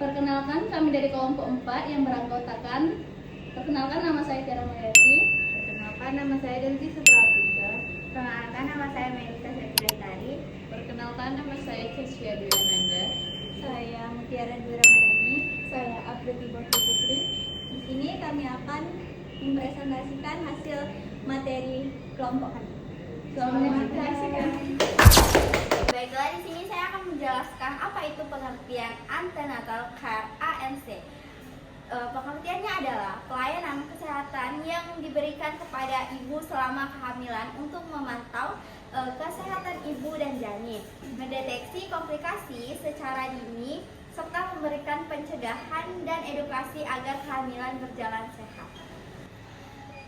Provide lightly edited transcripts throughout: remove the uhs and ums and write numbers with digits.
Perkenalkan, kami dari kelompok 4 yang beranggotakan. Perkenalkan, nama saya Tiara Mayati. Perkenalkan, nama saya Delzi Suprapika. Perkenalkan, nama saya Melisa Sekretari. Perkenalkan, nama saya Kesya Dwiananda. Saya Mutiara Dwi Ramadhani. Saya Afriti Putri. Di sini kami akan mempresentasikan hasil materi kelompok kami. Selamat menyaksikan. Baiklah, di sini saya akan menjelaskan apa itu pengertian antenatal care ANC. Pengertiannya adalah pelayanan kesehatan yang diberikan kepada ibu selama kehamilan untuk memantau kesehatan ibu dan janin, mendeteksi komplikasi secara dini, serta memberikan pencegahan dan edukasi agar kehamilan berjalan sehat.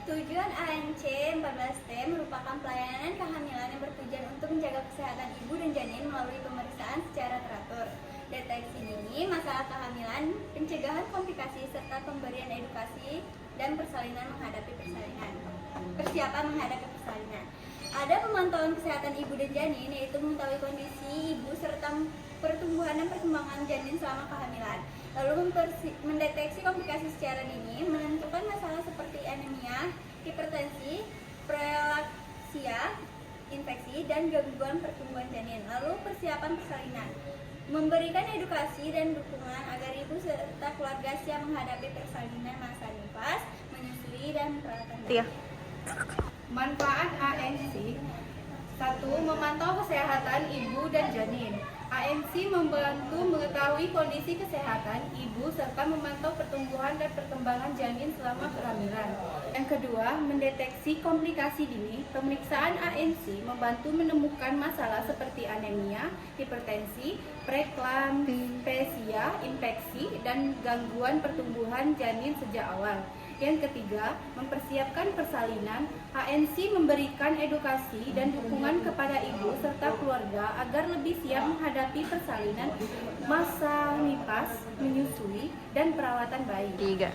Tujuan ANC 14T merupakan pelayanan kehamilan yang bertujuan untuk menjaga kesehatan ibu dan janin melalui pemeriksaan secara teratur, deteksi dini masalah kehamilan, pencegahan komplikasi, serta pemberian edukasi dan persiapan menghadapi persalinan. Ada pemantauan kesehatan ibu dan janin, yaitu mengetahui kondisi ibu serta pertumbuhan dan perkembangan janin selama kehamilan. Lalu mendeteksi komplikasi secara dini, menentukan masalah seperti anemia, hipertensi, prelaksia, infeksi, dan gangguan pertumbuhan janin. Lalu persiapan persalinan, memberikan edukasi dan dukungan agar ibu serta keluarga siap menghadapi persalinan masa nifas, menyusui, dan perawatan janin. Manfaat ANC: 1. Memantau kesehatan ibu dan janin. ANC membantu mengetahui kondisi kesehatan ibu serta memantau pertumbuhan dan perkembangan janin selama kehamilan. Yang kedua, mendeteksi komplikasi dini. Pemeriksaan ANC membantu menemukan masalah seperti anemia, hipertensi, preeklamsia, infeksi, dan gangguan pertumbuhan janin sejak awal. Yang ketiga, mempersiapkan persalinan. ANC memberikan edukasi dan dukungan kepada ibu serta keluarga agar lebih siap menghadapi persalinan, masa nifas, menyusui, dan perawatan bayi. 3.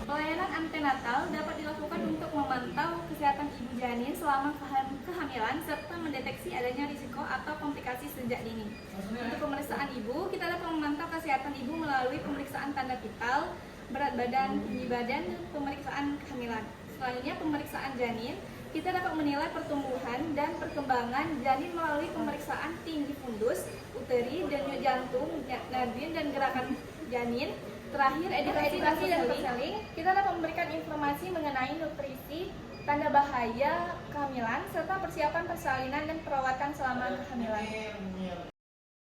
Pelayanan antenatal dapat dilakukan untuk memantau kesehatan ibu janin selama kehamilan serta mendeteksi adanya risiko atau komplikasi sejak dini. Untuk pemeriksaan ibu, kita dapat memantau kesehatan ibu melalui pemeriksaan tanda vital, berat badan, tinggi badan, dan pemeriksaan kehamilan. Selanjutnya, pemeriksaan janin. Kita dapat menilai pertumbuhan dan perkembangan janin melalui pemeriksaan tinggi fundus, uteri, denyut jantung, nadiin, dan gerakan janin. Terakhir, edukasi dan konseling. Kita dapat memberikan informasi mengenai nutrisi, tanda bahaya kehamilan, serta persiapan persalinan dan perawatan selama kehamilan.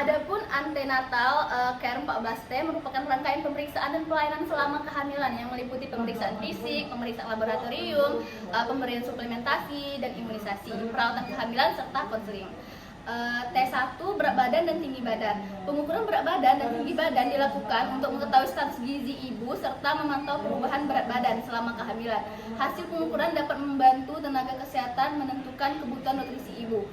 Adapun antenatal care 14T merupakan rangkaian pemeriksaan dan pelayanan selama kehamilan yang meliputi pemeriksaan fisik, pemeriksaan laboratorium, pemberian suplementasi dan imunisasi, perawatan kehamilan serta konseling. T1 berat badan dan tinggi badan. Pengukuran berat badan dan tinggi badan dilakukan untuk mengetahui status gizi ibu serta memantau perubahan berat badan selama kehamilan. Hasil pengukuran dapat membantu tenaga kesehatan menentukan kebutuhan nutrisi ibu.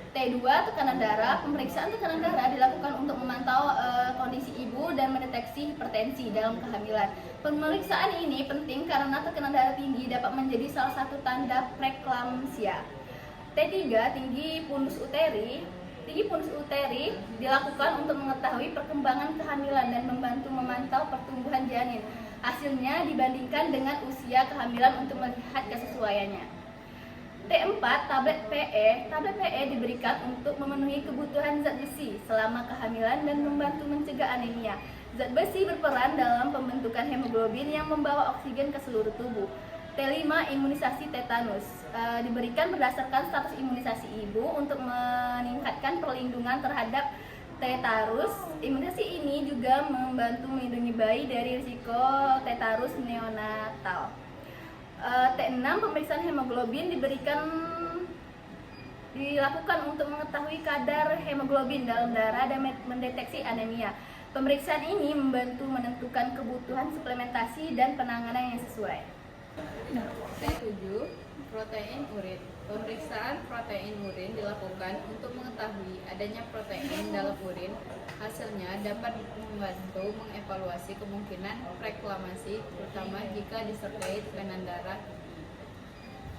T2 tekanan darah. Pemeriksaan tekanan darah dilakukan untuk memantau kondisi ibu dan mendeteksi hipertensi dalam kehamilan. Pemeriksaan ini penting karena tekanan darah tinggi dapat menjadi salah satu tanda preeklamsia. T3 tinggi fundus uteri. Tinggi fundus uteri dilakukan untuk mengetahui perkembangan kehamilan dan membantu memantau pertumbuhan janin. Hasilnya dibandingkan dengan usia kehamilan untuk melihat kesesuaiannya. T4 tablet PE. Tablet PE diberikan untuk memenuhi kebutuhan zat besi selama kehamilan dan membantu mencegah anemia. Zat besi berperan dalam pembentukan hemoglobin yang membawa oksigen ke seluruh tubuh. T5 imunisasi tetanus. Diberikan berdasarkan status imunisasi ibu untuk meningkatkan perlindungan terhadap tetanus. Imunisasi ini juga membantu melindungi bayi dari risiko tetanus neonatal. T6 pemeriksaan hemoglobin dilakukan untuk mengetahui kadar hemoglobin dalam darah dan mendeteksi anemia. Pemeriksaan ini membantu menentukan kebutuhan suplementasi dan penanganan yang sesuai. T7 protein urin. Pemeriksaan protein urin dilakukan untuk mengetahui adanya protein dalam urin. Hasilnya dapat membantu mengevaluasi kemungkinan preeklamasi, terutama jika disertai tekanan darah.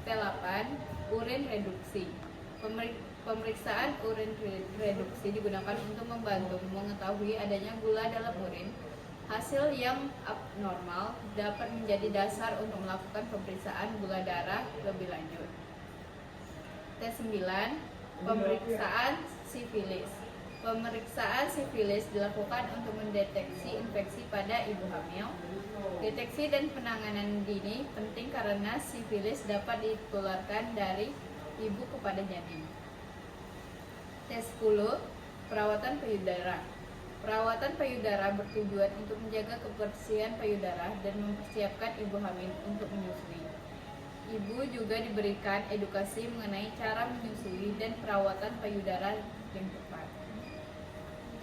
T8 urin reduksi. Pemeriksaan urin reduksi digunakan untuk membantu mengetahui adanya gula dalam urin. Hasil yang abnormal dapat menjadi dasar untuk melakukan pemeriksaan gula darah lebih lanjut. Tes 9. Pemeriksaan sifilis. Pemeriksaan sifilis dilakukan untuk mendeteksi infeksi pada ibu hamil. Deteksi dan penanganan dini penting karena sifilis dapat ditularkan dari ibu kepada janin. Tes 10. Perawatan payudara. Perawatan payudara bertujuan untuk menjaga kebersihan payudara dan mempersiapkan ibu hamil untuk menyusui. Ibu juga diberikan edukasi mengenai cara menyusui dan perawatan payudara yang tepat.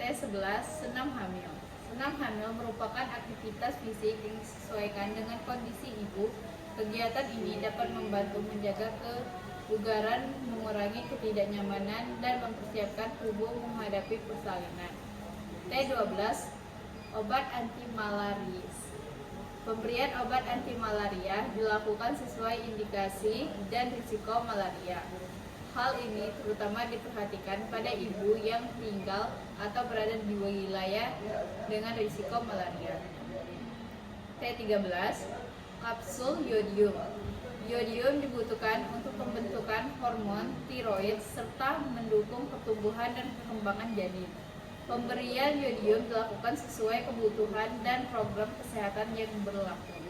Tes 11. Senam hamil. Senam hamil merupakan aktivitas fisik yang disesuaikan dengan kondisi ibu. Kegiatan ini dapat membantu menjaga kebugaran, mengurangi ketidaknyamanan, dan mempersiapkan tubuh menghadapi persalinan. T12. Obat anti-malaria. Pemberian obat anti-malaria dilakukan sesuai indikasi dan risiko malaria. Hal ini terutama diperhatikan pada ibu yang tinggal atau berada di wilayah dengan risiko malaria. T13. Kapsul yodium. Yodium dibutuhkan untuk pembentukan hormon tiroid serta mendukung pertumbuhan dan perkembangan janin. Pemberian yodium dilakukan sesuai kebutuhan dan program kesehatan yang berlaku.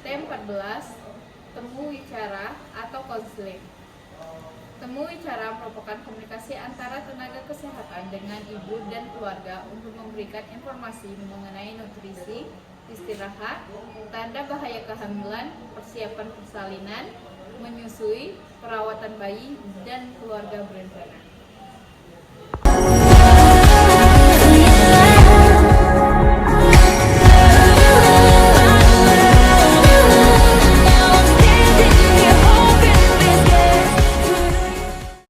T14. Temu wicara atau konseling. Temu wicara merupakan komunikasi antara tenaga kesehatan dengan ibu dan keluarga untuk memberikan informasi mengenai nutrisi, istirahat, tanda bahaya kehamilan, persiapan persalinan, menyusui, perawatan bayi, dan keluarga berencana.